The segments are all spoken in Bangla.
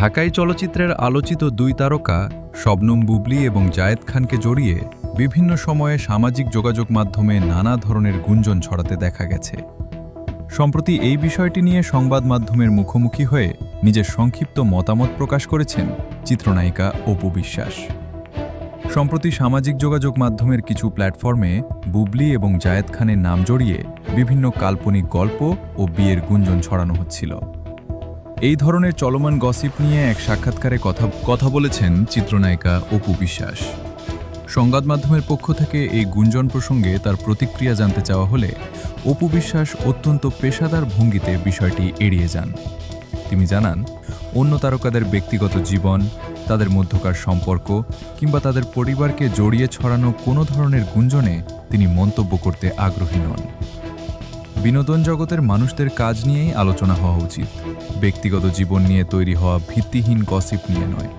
ঢাকাই চলচ্চিত্রের আলোচিত দুই তারকা শবনম বুবলী এবং জায়েদ খানকে জড়িয়ে বিভিন্ন সময়ে সামাজিক যোগাযোগ মাধ্যমে নানা ধরনের গুঞ্জন ছড়াতে দেখা গেছে। সম্প্রতি এই বিষয়টি নিয়ে সংবাদ মাধ্যমের মুখোমুখি হয়ে নিজের সংক্ষিপ্ত মতামত প্রকাশ করেছেন চিত্রনায়িকা অপু বিশ্বাস। সম্প্রতি সামাজিক যোগাযোগ মাধ্যমের কিছু প্ল্যাটফর্মে বুবলী এবং জায়েদ খানের নাম জড়িয়ে বিভিন্ন কাল্পনিক গল্প ও বিয়ের গুঞ্জন ছড়ানো হচ্ছিল। এই ধরনের চলমান গসিপ নিয়ে এক সাক্ষাৎকারে কথা বলেছেন চিত্রনায়িকা অপু বিশ্বাস। সংবাদ মাধ্যমের পক্ষ থেকে এই গুঞ্জন প্রসঙ্গে তার প্রতিক্রিয়া জানতে চাওয়া হলে অপু বিশ্বাস অত্যন্ত পেশাদার ভঙ্গিতে বিষয়টি এড়িয়ে যান। তিনি জানান, অন্য তারকাদের ব্যক্তিগত জীবন, তাদের মধ্যকার সম্পর্ক কিংবা তাদের পরিবারকে জড়িয়ে ছড়ানো কোনো ধরনের গুঞ্জনে তিনি মন্তব্য করতে আগ্রহী নন। বিনোদন জগতের মানুষদের কাজ নিয়েই আলোচনা হওয়া উচিত, ব্যক্তিগত জীবন নিয়ে তৈরি হওয়া ভিত্তিহীন গসিপ নিয়ে নয়।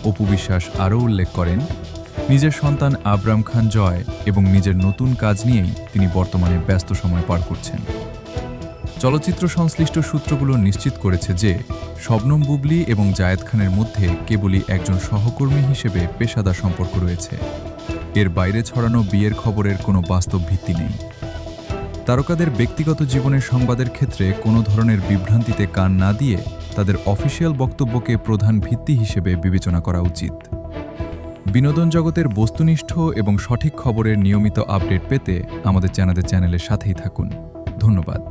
অপু বিশ্বাস আরও উল্লেখ করেন, নিজের সন্তান আবরাম খান জয় এবং নিজের নতুন কাজ নিয়েই তিনি বর্তমানে ব্যস্ত সময় পার করছেন। চলচ্চিত্র সংশ্লিষ্ট সূত্রগুলো নিশ্চিত করেছে যে শবনম বুবলী এবং জায়েদ খানের মধ্যে কেবলই একজন সহকর্মী হিসেবে পেশাদার সম্পর্ক রয়েছে। এর বাইরে ছড়ানো বিয়ের খবরের কোনো বাস্তব ভিত্তি নেই। তারকাদের ব্যক্তিগত জীবনের সংবাদের ক্ষেত্রে কোনো ধরনের বিভ্রান্তিতে কান না দিয়ে তাদের অফিসিয়াল বক্তব্যকে প্রধান ভিত্তি হিসেবে বিবেচনা করা উচিত। বিনোদন জগতের বস্তুনিষ্ঠ এবং সঠিক খবরের নিয়মিত আপডেট পেতে আমাদের চ্যানেলের সাথেই থাকুন। ধন্যবাদ।